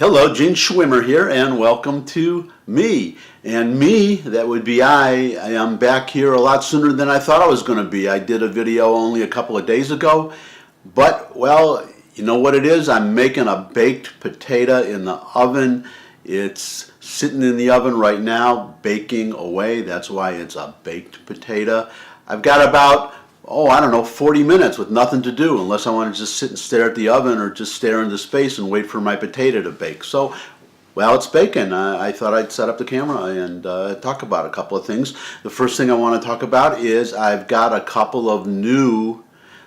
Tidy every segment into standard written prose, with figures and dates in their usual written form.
Hello, Gene Schwimmer here, and welcome to me. And me, that would be I am back here a lot sooner than I thought I was going to be. I did a video only a couple of days ago, but, well, you know what it is? I'm making a baked potato in the oven. It's sitting in the oven right now, baking away. That's why it's a baked potato. I've got about 40 minutes with nothing to do unless I want to just sit and stare at the oven or just stare into space and wait for my potato to bake. So, well, it's baking. I thought I'd set up the camera and talk about a couple of things. The first thing I want to talk about is I've got a couple of new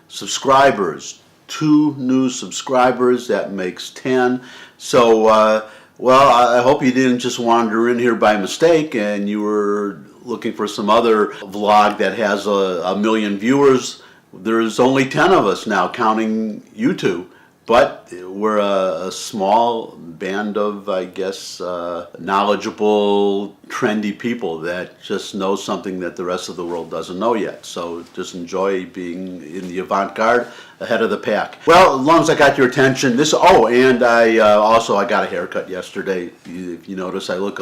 subscribers. 2 new subscribers, that makes 10. So, well, I hope you didn't just wander in here by mistake and you were looking for some other vlog that has a million viewers. There's only 10 of us now, counting you two. But we're a small band of, I guess, knowledgeable, trendy people that just know something that the rest of the world doesn't know yet. So just enjoy being in the avant-garde, ahead of the pack. Well, as long as I got your attention, and I got a haircut yesterday. If you notice, I look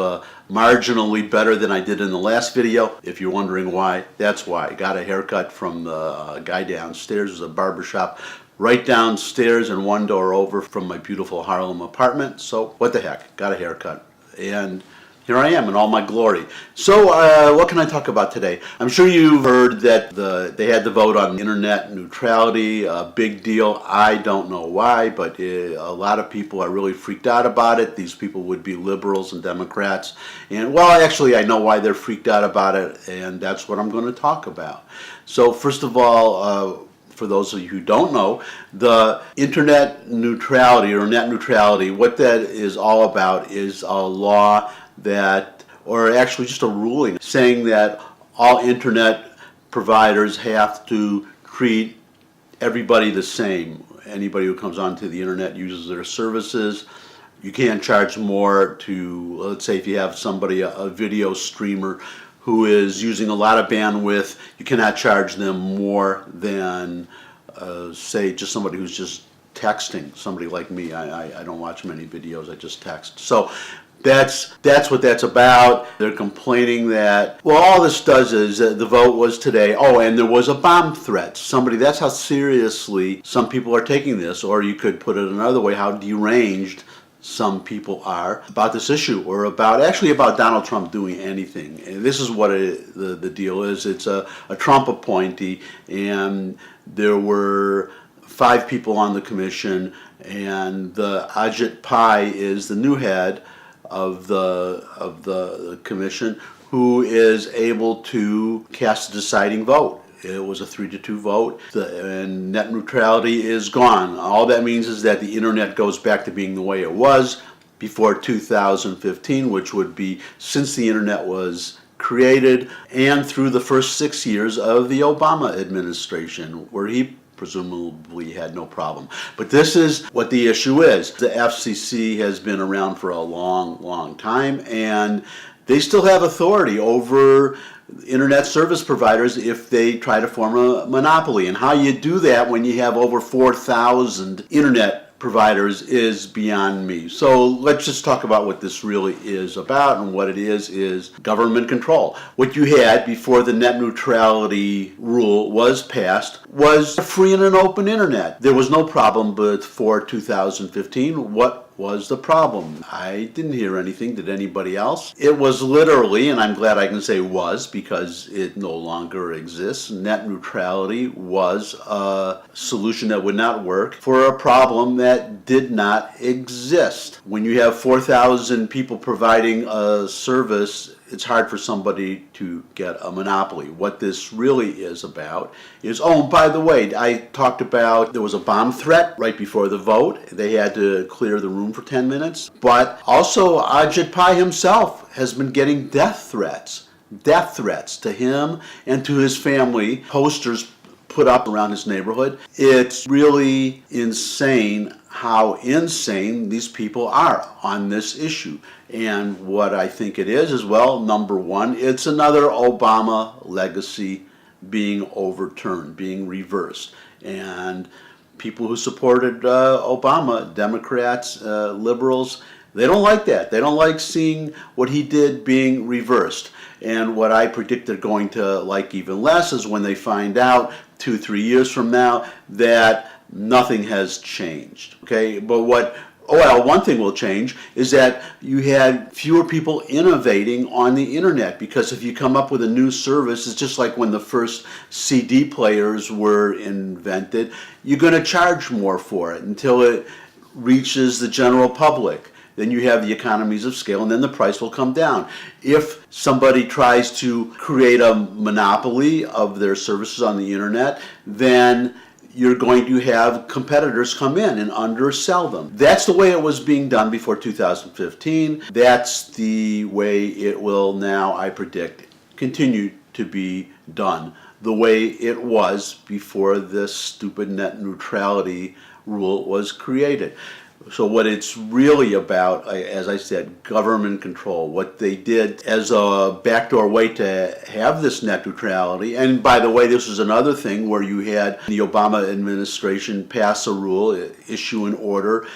marginally better than I did in the last video. If you're wondering why, that's why. I got a haircut from the guy downstairs. It was a barbershop right downstairs and one door over from my beautiful Harlem apartment. So what the heck, got a haircut. And here I am in all my glory. So what can I talk about today? I'm sure you've heard that they had the vote on internet neutrality, a big deal. I don't know why, but a lot of people are really freaked out about it. These people would be liberals and Democrats. And well, actually, I know why they're freaked out about it, and that's what I'm going to talk about. So first of all, for those of you who don't know, the internet neutrality or net neutrality, what that is all about is a law that, or actually just a ruling, saying that all internet providers have to treat everybody the same. Anybody who comes onto the internet uses their services. You can't charge more to, let's say if you have somebody, a video streamer, who is using a lot of bandwidth, you cannot charge them more than, say, just somebody who's just texting. Somebody like me, I don't watch many videos, I just text. So that's what that's about. They're complaining that, well, all this does is, the vote was today, and there was a bomb threat. That's how seriously some people are taking this, or you could put it another way, how deranged some people are about this issue, or about Donald Trump doing anything. And this is what the deal is. It's a Trump appointee, and there were 5 people on the commission, and the Ajit Pai is the new head of the commission, who is able to cast a deciding vote. It was a 3-2 vote, and net neutrality is gone. All that means is that the internet goes back to being the way it was before 2015, which would be since the internet was created and through the first 6 years of the Obama administration, where he presumably had no problem. But this is what the issue is. The FCC has been around for a long, long time, and they still have authority over internet service providers if they try to form a monopoly. And how you do that when you have over 4,000 internet providers is beyond me. So let's just talk about what this really is about, and what it is government control. What you had before the net neutrality rule was passed was a free and an open internet. There was no problem before 2015. What was the problem? I didn't hear anything. Did anybody else? It was literally, and I'm glad I can say was because it no longer exists, net neutrality was a solution that would not work for a problem that did not exist. When you have 4,000 people providing a service, it's hard for somebody to get a monopoly. What this really is about is, by the way, I talked about there was a bomb threat right before the vote. They had to clear the room for 10 minutes. But also Ajit Pai himself has been getting death threats to him and to his family, posters put up around his neighborhood. It's really insane how insane these people are on this issue. And what I think it is, well, number one, it's another Obama legacy being overturned, being reversed. And people who supported Obama, Democrats, liberals, They don't like that. They don't like seeing what he did being reversed. And what I predict they're going to like even less is when they find out 2-3 years from now that nothing has changed. Okay, but one thing will change is that you had fewer people innovating on the internet, because if you come up with a new service, it's just like when the first CD players were invented, you're going to charge more for it until it reaches the general public. Then you have the economies of scale, and then the price will come down. If somebody tries to create a monopoly of their services on the internet, then you're going to have competitors come in and undersell them. That's the way it was being done before 2015. That's the way it will now, I predict, continue to be done the way it was before this stupid net neutrality rule was created. So what it's really about, as I said, government control. What they did as a backdoor way to have this net neutrality, and by the way, this was another thing where you had the Obama administration pass a rule, issue an order,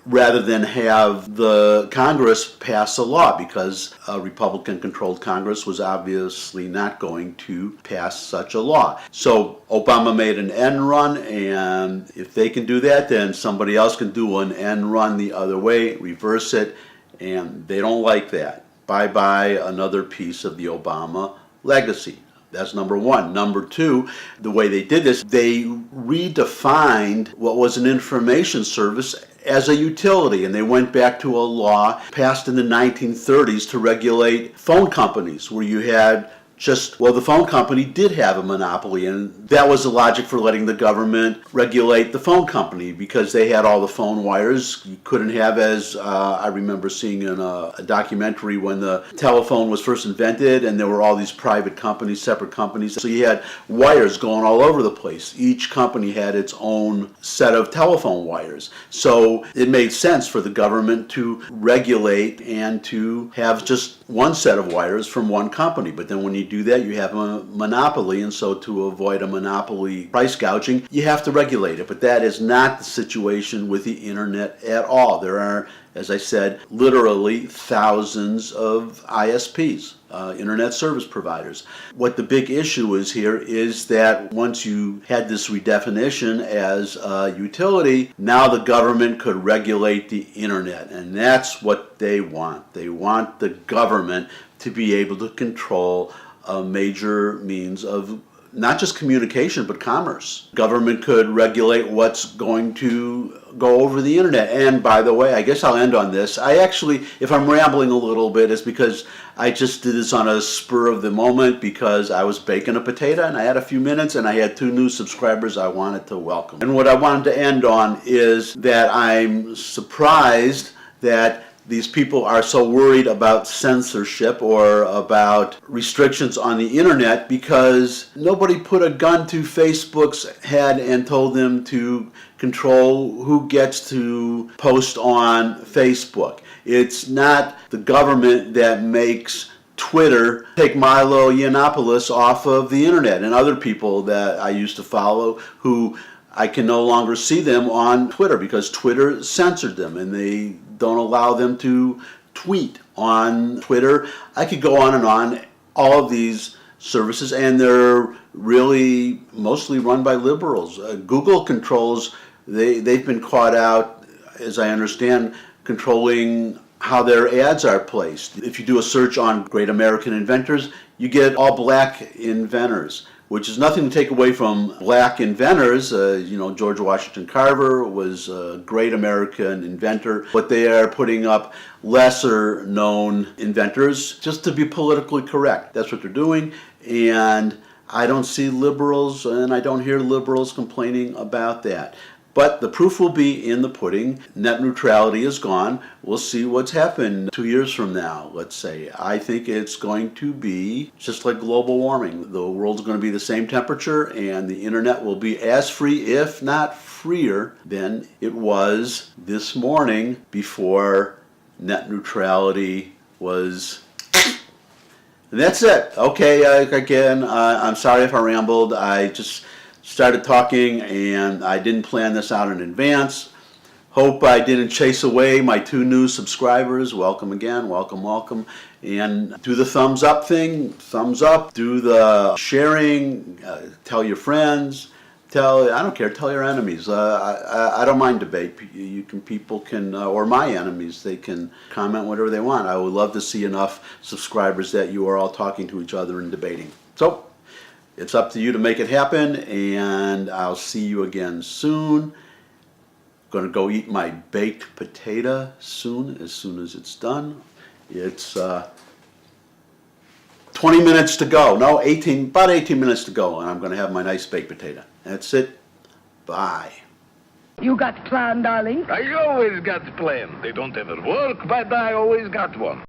rather than have the Congress pass a law, because a Republican-controlled Congress was obviously not going to pass such a law. So Obama made an end run, and if they can do that, then somebody else can do an end run the other way, reverse it, and they don't like that. Bye-bye another piece of the Obama legacy. That's number one. Number two, the way they did this, they redefined what was an information service as a utility, and they went back to a law passed in the 1930s to regulate phone companies, where you had the phone company did have a monopoly, and that was the logic for letting the government regulate the phone company, because they had all the phone wires. You couldn't have, as I remember seeing in a documentary when the telephone was first invented, and there were all these private companies, separate companies. So you had wires going all over the place. Each company had its own set of telephone wires. So it made sense for the government to regulate and to have just one set of wires from one company. But then when you do that, you have a monopoly, and so to avoid a monopoly price gouging, you have to regulate it. But that is not the situation with the internet at all. There are, as I said, literally thousands of ISPs, internet service providers. What the big issue is here is that once you had this redefinition as a utility, now the government could regulate the internet, and that's what they want. They want the government to be able to control a major means of not just communication, but commerce. Government could regulate what's going to go over the internet. And by the way, I guess I'll end on this. I actually, if I'm rambling a little bit, it's because I just did this on a spur of the moment, because I was baking a potato and I had a few minutes and I had 2 new subscribers I wanted to welcome. And what I wanted to end on is that I'm surprised that these people are so worried about censorship or about restrictions on the internet, because nobody put a gun to Facebook's head and told them to control who gets to post on Facebook. It's not the government that makes Twitter take Milo Yiannopoulos off of the internet, and other people that I used to follow who I can no longer see them on Twitter because Twitter censored them and they don't allow them to tweet on Twitter. I could go on and on. All of these services, and they're really mostly run by liberals. Google controls, they've been caught out, as I understand, controlling how their ads are placed. If you do a search on great American inventors, you get all black inventors, which is nothing to take away from black inventors. George Washington Carver was a great American inventor, but they are putting up lesser known inventors just to be politically correct. That's what they're doing, and I don't see liberals, and I don't hear liberals complaining about that. But the proof will be in the pudding. Net neutrality is gone. We'll see what's happened 2 years from now, let's say. I think it's going to be just like global warming. The world's going to be the same temperature, and the internet will be as free, if not freer, than it was this morning before net neutrality was... And that's it. Okay, again, I'm sorry if I rambled. I just started talking and I didn't plan this out in advance. Hope I didn't chase away my 2 new subscribers. Welcome again, welcome, welcome. And do the thumbs up thing, thumbs up. Do the sharing, tell your friends, I don't care, tell your enemies. I don't mind debate. People can, or my enemies, they can comment whatever they want. I would love to see enough subscribers that you are all talking to each other and debating. So, it's up to you to make it happen, and I'll see you again soon. Going to go eat my baked potato soon as it's done. It's 20 minutes to go. No, about 18 minutes to go, and I'm going to have my nice baked potato. That's it. Bye. You got plan, darling? I always got plan. They don't ever work, but I always got one.